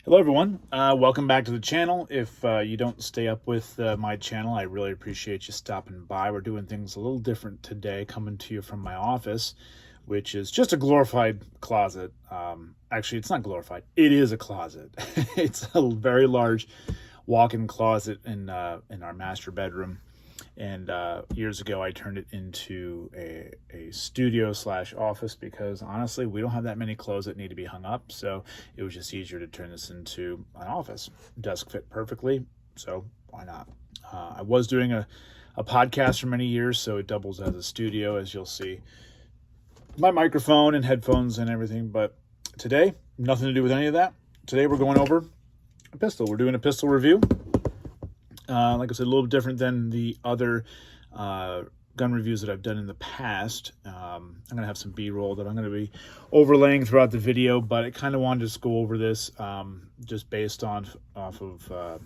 Hello everyone, welcome back to the channel. If you don't stay up with my channel, I really appreciate you stopping by. We're doing things a little different today, coming to you from my office, which is just a glorified closet. Actually, it's not glorified, it is a closet. It's a very large walk-in closet in our master bedroom. And years ago, I turned it into a studio slash office because honestly, we don't have that many clothes that need to be hung up. So it was just easier to turn this into an office. Desk fit perfectly, so why not? I was doing a podcast for many years, so it doubles as a studio, as you'll see. My microphone and headphones and everything, but today, nothing to do with any of that. Today we're going over a pistol. We're doing a pistol review. Like I said, a little different than the other gun reviews that I've done in the past. I'm going to have some B-roll that I'm going to be overlaying throughout the video, but I kind of wanted to just go over this just based off of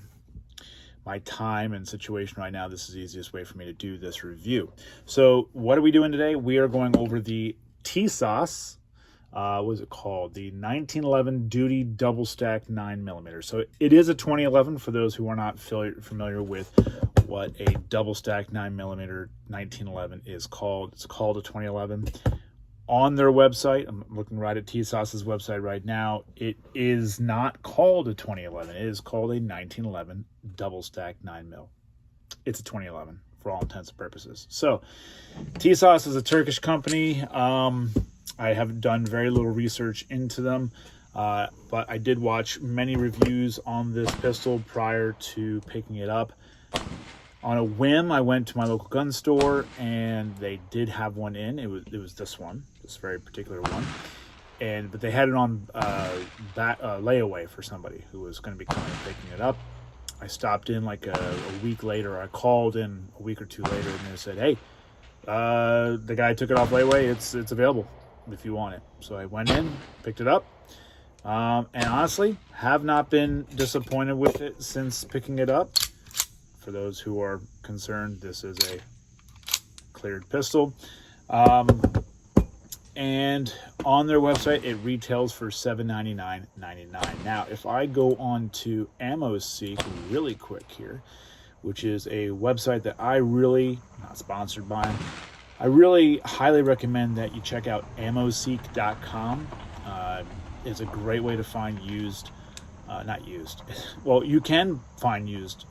my time and situation right now. This is the easiest way for me to do this review. So what are we doing today? We are going over the Tisas. What is it called? The 1911 Duty Double Stack 9mm. So it is a 2011 for those who are not familiar with what a double stack 9mm 1911 is called. It's called a 2011. On their website, I'm looking right at Tisas's website right now, it is not called a 2011. It is called a 1911 double stack 9mm. It's a 2011 for all intents and purposes. So Tisas is a Turkish company. I have done very little research into them, but I did watch many reviews on this pistol prior to picking it up. On a whim, I went to my local gun store, and they did have one in. It was this one, this very particular one, but they had it on layaway for somebody who was going to be coming and picking it up. I stopped in like a week later. I called in a week or two later, and they said, "Hey, the guy took it off layaway. It's available if you want it." So I went in, picked it up, and honestly have not been disappointed with it since picking it up. For those who are concerned, this is a cleared pistol, and on their website it retails for $799.99. Now if I go on to AmmoSeek really quick here, which is a website that I really, not sponsored by, I really highly recommend that you check out ammoseek.com. It's a great way to find used, not used, well, you can find used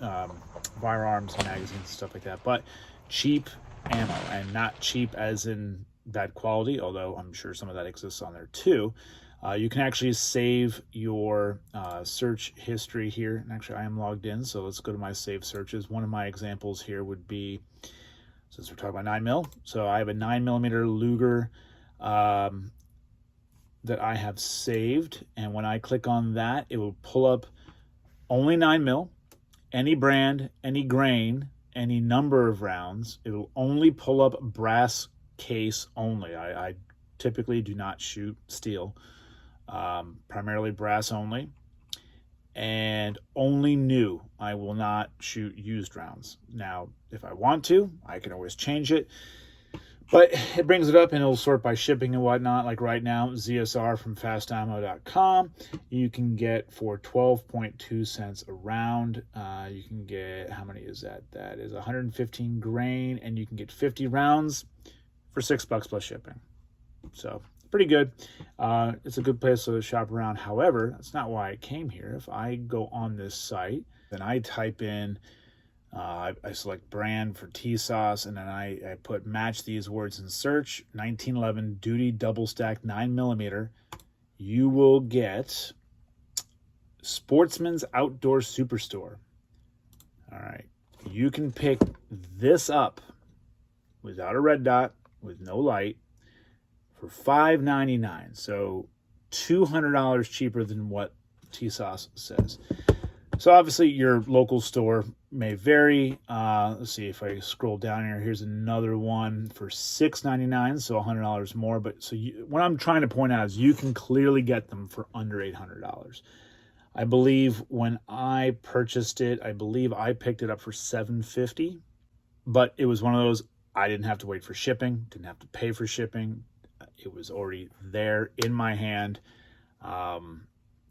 firearms, magazines, and stuff like that, but cheap ammo, and not cheap as in bad quality, although I'm sure some of that exists on there too. You can actually save your search history here, and actually I am logged in, so let's go to my saved searches. One of my examples here would be, since we're talking about 9mm, so I have a 9mm Luger that I have saved, and when I click on that, it will pull up only 9mm, any brand, any grain, any number of rounds. It will only pull up brass case only. I typically do not shoot steel, primarily brass only, and only new. I will not shoot used rounds. Now, if I want to, I can always change it, but it brings it up and it'll sort by shipping and whatnot. Like right now, ZSR from fastammo.com, you can get for 12.2 cents a round. You can get, how many is that? That is 115 grain, and you can get 50 rounds for $6 plus shipping. So pretty good. It's a good place to shop around. However, that's not why I came here. If I go on this site, then I type in, I select brand for Tisas, and then I put match these words in search, 1911 Duty Double Stack 9mm. You will get Sportsman's Outdoor Superstore. All right. You can pick this up without a red dot, with no light, for $5.99. So $200 cheaper than what Tisas says. So obviously your local store may vary. Let's see if I scroll down here. Here's another one for $6.99, so $100 more. But so what I'm trying to point out is you can clearly get them for under $800. I believe when I purchased it, I believe I picked it up for $750, but it was one of those, I didn't have to wait for shipping, didn't have to pay for shipping. It was already there in my hand.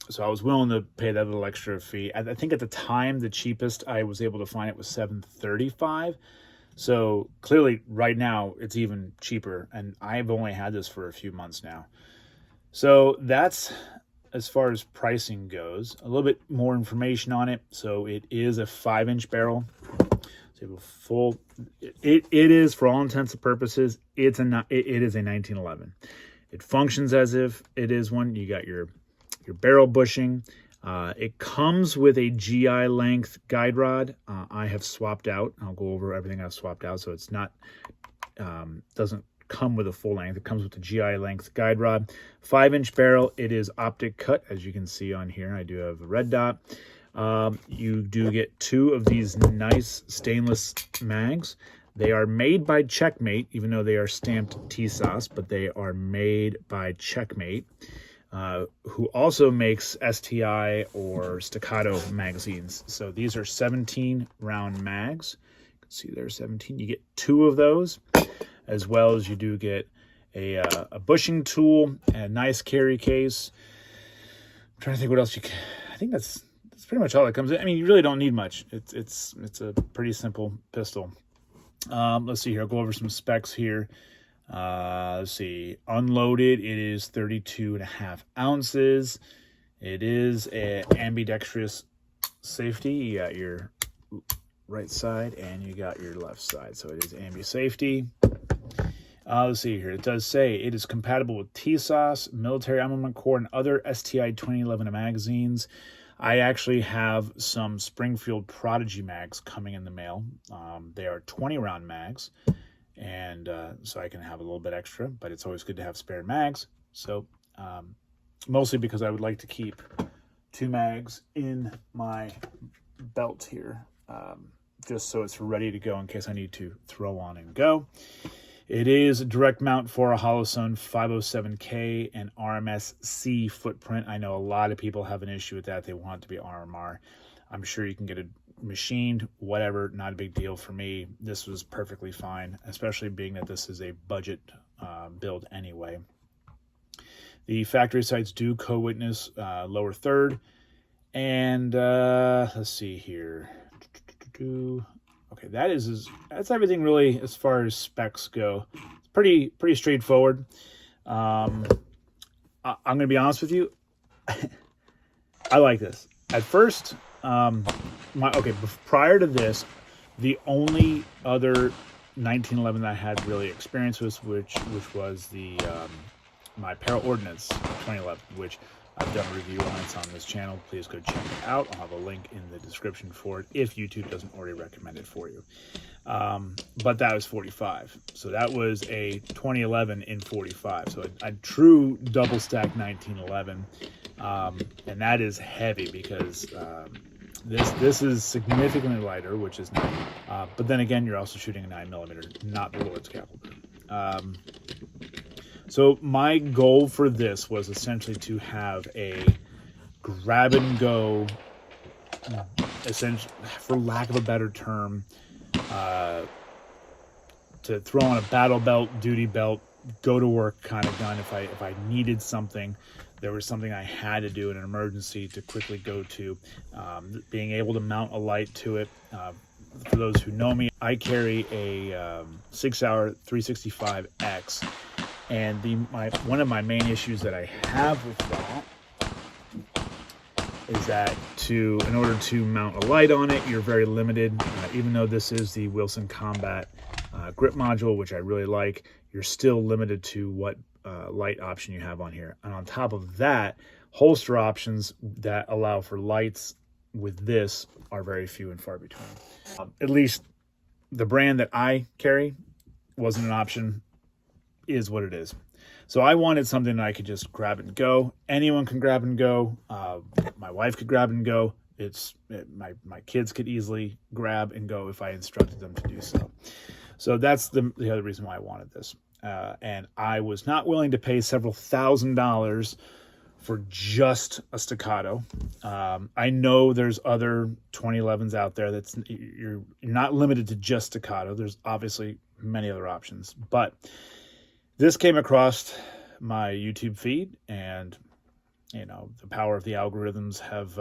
So I was willing to pay that little extra fee. I think at the time, the cheapest I was able to find it was $735. So clearly right now it's even cheaper, and I've only had this for a few months now. So that's as far as pricing goes. A little bit more information on it. So it is a 5-inch barrel. So full. It is, for all intents and purposes, it is a 1911. It functions as if it is one. You got your barrel bushing. It comes with a GI length guide rod. I have swapped out. I'll go over everything I've swapped out. So it's not doesn't come with a full length. It comes with the GI length guide rod. 5-inch barrel. It is optic cut, as you can see on here. I do have a red dot. You do get 2 of these nice stainless mags. They are made by Checkmate, even though they are stamped Tisas, but they are made by Checkmate, who also makes STI or Staccato magazines. So these are 17 round mags. You can see there's 17. You get 2 of those, as well as you do get a bushing tool and a nice carry case. I'm trying to think what else you can. I think that's pretty much all that comes in. I mean, you really don't need much. It's a pretty simple pistol. Let's see here. I'll go over some specs here. Let's see. Unloaded, it is 32.5 ounces. It is an ambidextrous safety. You got your right side and you got your left side. So it is ambi safety. Let's see here. It does say it is compatible with Tisas, Military Armament Corps, and other STI 2011 magazines. I actually have some Springfield Prodigy mags coming in the mail. They are 20-round mags, and so I can have a little bit extra, but it's always good to have spare mags. So mostly because I would like to keep 2 mags in my belt here, just so it's ready to go in case I need to throw on and go. It is a direct mount for a Holosun 507K and RMS-C footprint. I know a lot of people have an issue with that. They want it to be RMR. I'm sure you can get it machined, whatever, not a big deal for me. This was perfectly fine, especially being that this is a budget build anyway. The factory sites do co-witness lower third. And let's see here. Okay, that's everything really as far as specs go. It's pretty straightforward. I'm going to be honest with you. I like this. At first, prior to this, the only other 1911 that I had really experience with, which was the my Para Ordnance 2011, which I've done a review on. It's on this channel. Please go check it out. I'll have a link in the description for it if YouTube doesn't already recommend it for you. But that was 45. So that was a 2011 in 45. So a true double stack 1911. And that is heavy because this is significantly lighter, which is nice. But then again, you're also shooting a 9mm, not the Lord's caliber. So my goal for this was essentially to have a grab and go, essentially, for lack of a better term, to throw on a battle belt, duty belt, go to work kind of gun. If I needed something, there was something I had to do in an emergency to quickly go to. Being able to mount a light to it. For those who know me, I carry a 6-hour 365X. And one of my main issues that I have with that is that in order to mount a light on it, you're very limited. Even though this is the Wilson Combat grip module, which I really like, you're still limited to what light option you have on here. And on top of that, holster options that allow for lights with this are very few and far between. At least the brand that I carry wasn't an option. Is what it is. So I wanted something that I could just grab and go. Anyone can grab and go. My wife could grab and go. My kids could easily grab and go if I instructed them to do so. So that's the other reason why I wanted this. And I was not willing to pay several $1,000s for just a Staccato. I know there's other 2011s out there you're not limited to just Staccato. There's obviously many other options, but this came across my YouTube feed, and you know, the power of the algorithms have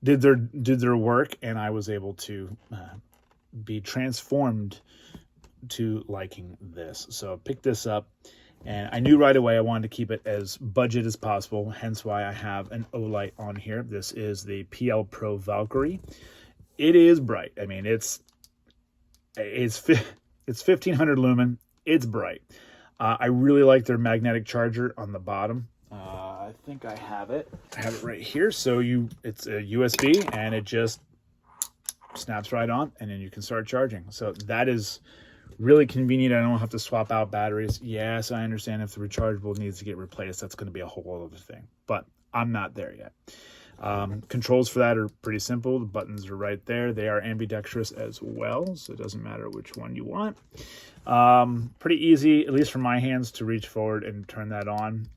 did their work, and I was able to be transformed to liking this. So I picked this up, and I knew right away I wanted to keep it as budget as possible, hence why I have an Olight on here. This is the PL Pro Valkyrie. It is bright. I mean, it's 1500 lumen. It's bright. I really like their magnetic charger on the bottom. I think I have it. I have it right here. So it's a USB, and it just snaps right on, and then you can start charging. So that is really convenient. I don't have to swap out batteries. Yes, I understand if the rechargeable needs to get replaced, that's going to be a whole other thing, but I'm not there yet. Controls for that are pretty simple. The buttons are right there. They are ambidextrous as well, so it doesn't matter which one you want. Pretty easy, at least for my hands, to reach forward and turn that on.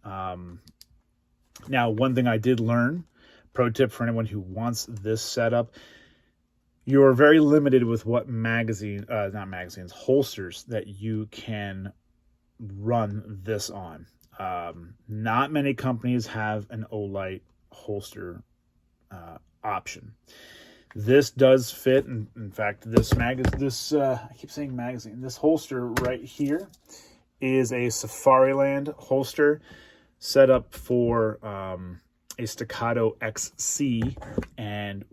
Now, one thing I did learn, pro tip for anyone who wants this setup, you're very limited with what holsters that you can run this on. Not many companies have an Olight holster option. This does fit. In fact, I keep saying magazine. This holster right here is a Safariland holster set up for a Staccato XC, and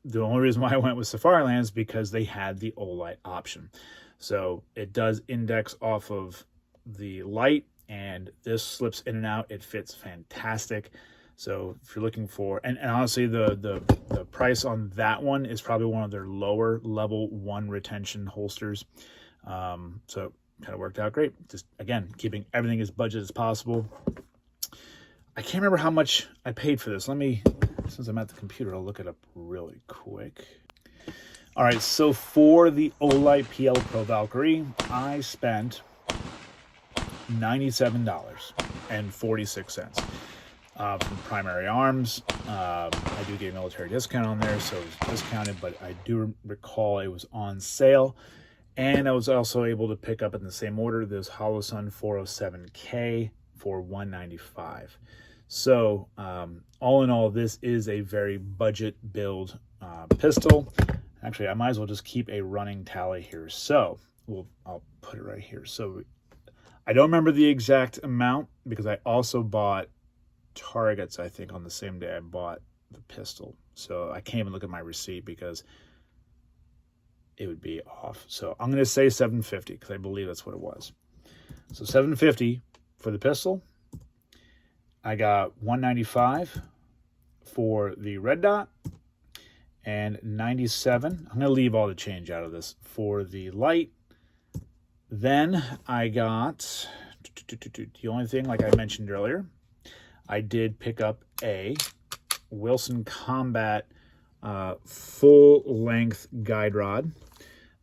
the only reason why I went with Safariland is because they had the Olight option. So it does index off of the light, and this slips in and out. It fits fantastic. So if you're looking for, and honestly, the price on that one is probably one of their lower level 1 retention holsters. So kind of worked out great. Just, again, keeping everything as budget as possible. I can't remember how much I paid for this. Since I'm at the computer, I'll look it up really quick. All right, so for the Olight PL Pro Valkyrie, I spent $97.46. From Primary Arms. I do get a military discount on there, so it was discounted, but I do recall it was on sale. And I was also able to pick up in the same order this Holosun 407K for $195. So all in all, this is a very budget build pistol. Actually, I might as well just keep a running tally here. So I'll put it right here. So I don't remember the exact amount because I also bought targets, I think, on the same day I bought the pistol. So I can't even look at my receipt because it would be off. So I'm going to say $750 because I believe that's what it was. So $750 for the pistol. I got $195 for the red dot and $97. I'm going to leave all the change out of this for the light. Then I got the only thing, like I mentioned earlier, I did pick up a Wilson Combat full-length guide rod,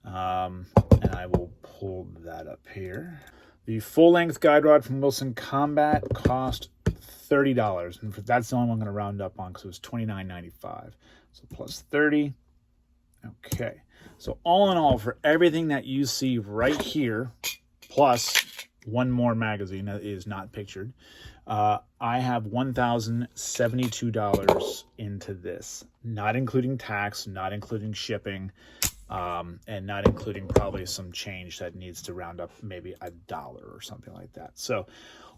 and I will pull that up here. The full-length guide rod from Wilson Combat cost $30, and that's the only one I'm going to round up on because it was $29.95. So plus 30. Okay, so all in all, for everything that you see right here, plus one more magazine that is not pictured, I have $1,072 into this, not including tax, not including shipping, and not including probably some change that needs to round up maybe $1 or something like that. So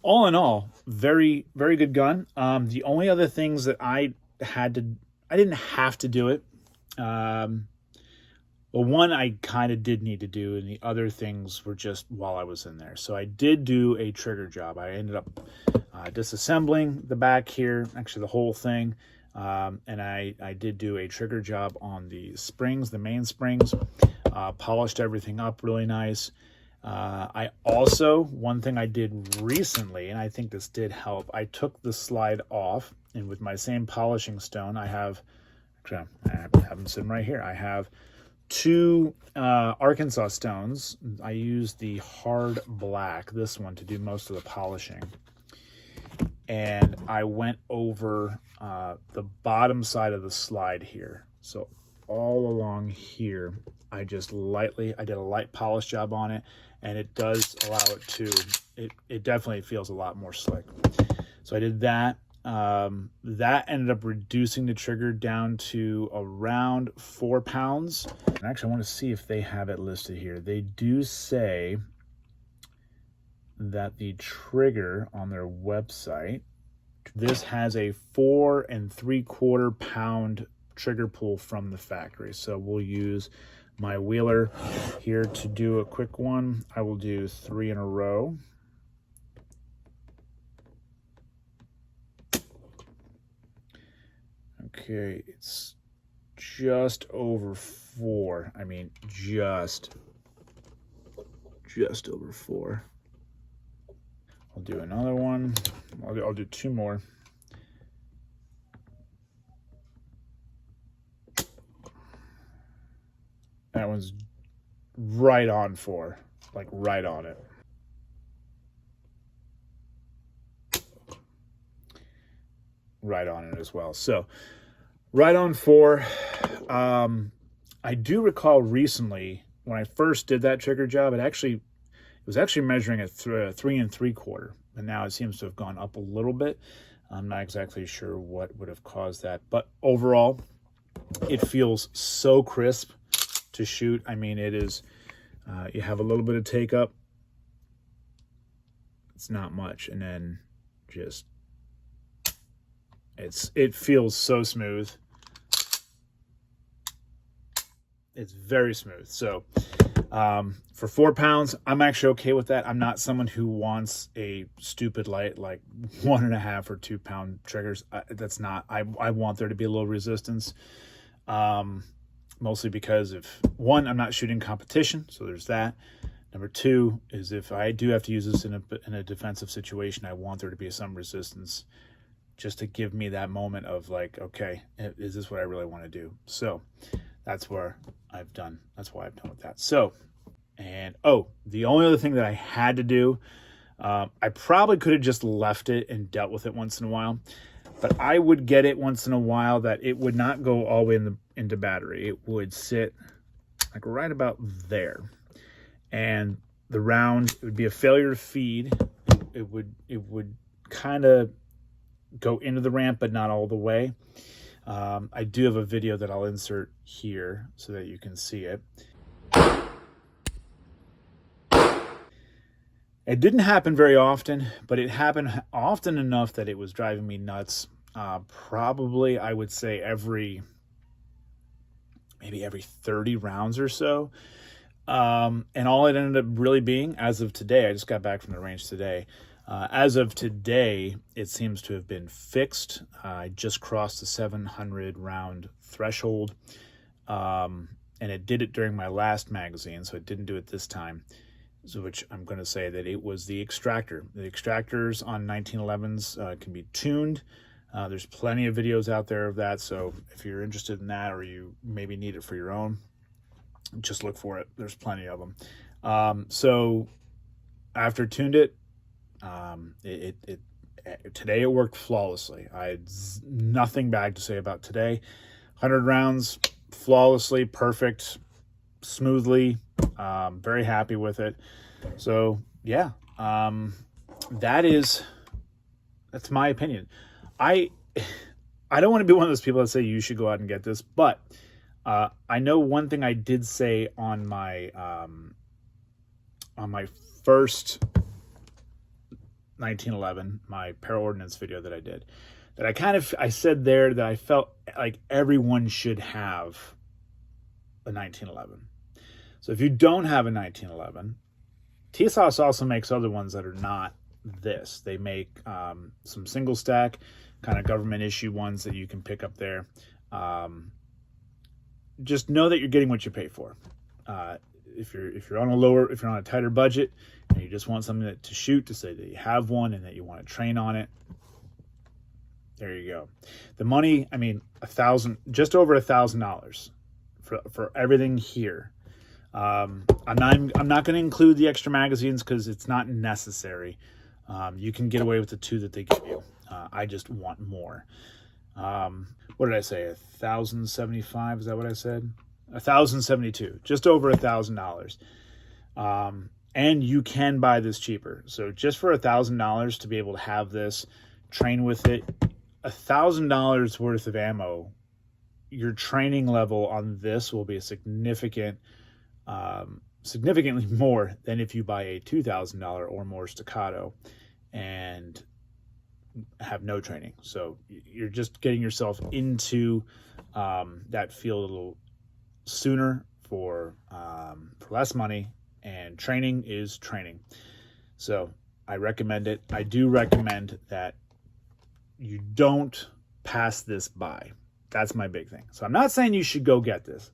all in all, very, very good gun. The only other things that I didn't have to do it. Well, one I kind of did need to do, and the other things were just while I was in there. So I did do a trigger job. I ended up disassembling the back here, actually the whole thing, and I did do a trigger job on the springs, the main springs, polished everything up really nice. I also, one thing I did recently, and I think this did help, I took the slide off, and with my same polishing stone, I have them sitting right here. I have two Arkansas stones. I used the hard black, this one, to do most of the polishing. And I went over the bottom side of the slide here. So all along here, I did a light polish job on it, and it does allow it to, it definitely feels a lot more slick. So I did that. That ended up reducing the trigger down to around 4 pounds. And actually, I want to see if they have it listed here. They do say that the trigger on their website, this has a 4 3/4 pound trigger pull from the factory. So we'll use my wheeler here to do a quick one. I will do 3 in a row. Okay, it's just over 4. I mean, just over 4. I'll do another one. I'll do 2 more. That one's right on 4, like right on it. Right on it as well. So right on 4. I do recall recently when I first did that trigger job, it was actually measuring at 3 3/4, and now it seems to have gone up a little bit. I'm not exactly sure what would have caused that, but overall, it feels so crisp to shoot. I mean, it is, you have a little bit of take up. It's not much, and then just, it feels so smooth. It's very smooth. So for 4 pounds, I'm actually okay with that. I'm not someone who wants a stupid light like 1.5 or 2 pound triggers. That's not. I want there to be a little resistance. Mostly because one, I'm not shooting competition, so there's that. Number 2 is if I do have to use this in a defensive situation, I want there to be some resistance, just to give me that moment of like, okay, is this what I really want to do? So that's where I've done. That's why I've done with that. So, and the only other thing that I had to do, I probably could have just left it and dealt with it once in a while, but I would get it once in a while that it would not go all the way into battery. It would sit like right about there, and the round, it would be a failure to feed. It would kind of go into the ramp, but not all the way. I do have a video that I'll insert here so that you can see it. It didn't happen very often, but it happened often enough that it was driving me nuts. Probably, I would say maybe every 30 rounds or so. And all it ended up really being, as of today, I just got back from the range today. As of today, it seems to have been fixed. I just crossed the 700 round threshold, and it did it during my last magazine, so it didn't do it this time. So, which I'm going to say that it was the extractor. The extractors on 1911s can be tuned. There's plenty of videos out there of that, so if you're interested in that or you maybe need it for your own, just look for it. There's plenty of them. So after tuned it, today it worked flawlessly. I had nothing bad to say about today. 100 rounds, flawlessly, perfect, smoothly. Very happy with it. So yeah, that's my opinion. I don't want to be one of those people that say you should go out and get this, but I know one thing I did say on my first 1911, my para ordnance video that I did, that I said there that I felt like everyone should have a 1911. So if you don't have a 1911, Tisas also makes other ones that are not this. They make some single stack, kind of government issue ones that you can pick up there. Just know that you're getting what you pay for. If you're on a tighter budget and you just want something to shoot, to say that you have one and that you want to train on it, there you go. The money, I mean, just over $1,000 for everything here. I'm not going to include the extra magazines because it's not necessary. You can get away with the 2 that they give you. I just want more. What did I say? 1,075? Is that what I said? 1,072. Just over $1,000. And you can buy this cheaper. So just for $1,000 to be able to have this, train with it, $1,000 worth of ammo, your training level on this will be a significantly more than if you buy a $2,000 or more staccato and have no training. So you're just getting yourself into that field a little sooner for less money, and training is training. So I recommend it. I do recommend that you don't pass this by. That's my big thing. So I'm not saying you should go get this.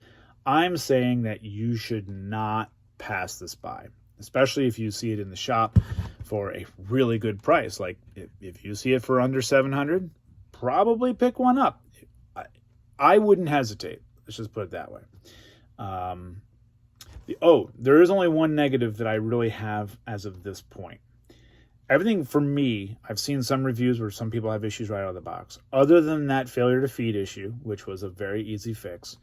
I'm saying that you should not pass this by, especially if you see it in the shop for a really good price. Like if you see it for under $700, probably pick one up. I wouldn't hesitate. Let's just put it that way. There is only one negative that I really have as of this point. Everything for me, I've seen some reviews where some people have issues right out of the box. Other than that failure to feed issue, which was a very easy fix,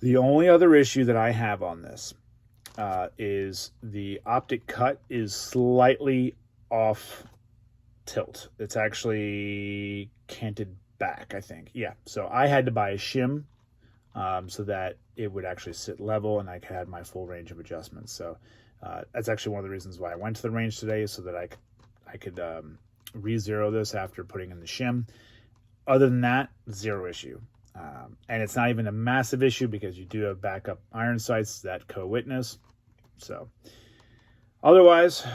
the only other issue that I have on this is the optic cut is slightly off tilt. It's actually canted back, I think. Yeah, so I had to buy a shim so that it would actually sit level and I had my full range of adjustments. So that's actually one of the reasons why I went to the range today, so that I could re-zero this after putting in the shim. Other than that, zero issue. And it's not even a massive issue because you do have backup iron sights that co-witness. So otherwise,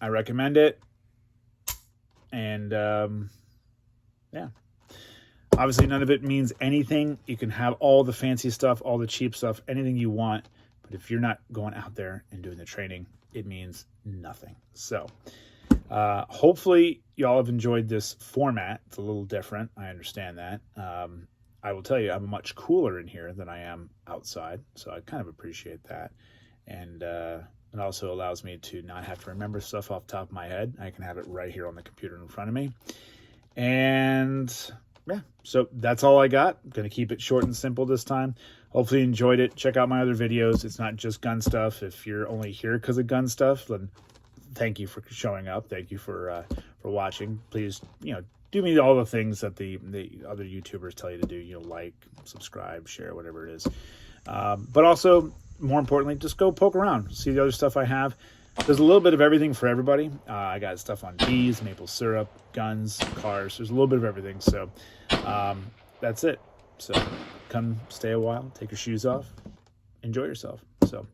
I recommend it. And yeah, obviously none of it means anything. You can have all the fancy stuff, all the cheap stuff, anything you want. But if you're not going out there and doing the training, it means nothing. So hopefully y'all have enjoyed this format. It's a little different. I understand that. I will tell you, I'm much cooler in here than I am outside. So I kind of appreciate that. And it also allows me to not have to remember stuff off the top of my head. I can have it right here on the computer in front of me. And yeah, so that's all I got. I'm going to keep it short and simple this time. Hopefully you enjoyed it. Check out my other videos. It's not just gun stuff. If you're only here because of gun stuff, then thank you for showing up. Thank you for watching. Please, do me all the things that the other YouTubers tell you to do. Like, subscribe, share, whatever it is. But also, more importantly, just go poke around. See the other stuff I have. There's a little bit of everything for everybody. I got stuff on bees, maple syrup, guns, cars. There's a little bit of everything. So that's it. So come stay a while, take your shoes off, enjoy yourself. So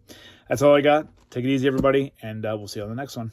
that's all I got. Take it easy, everybody, and we'll see you on the next one.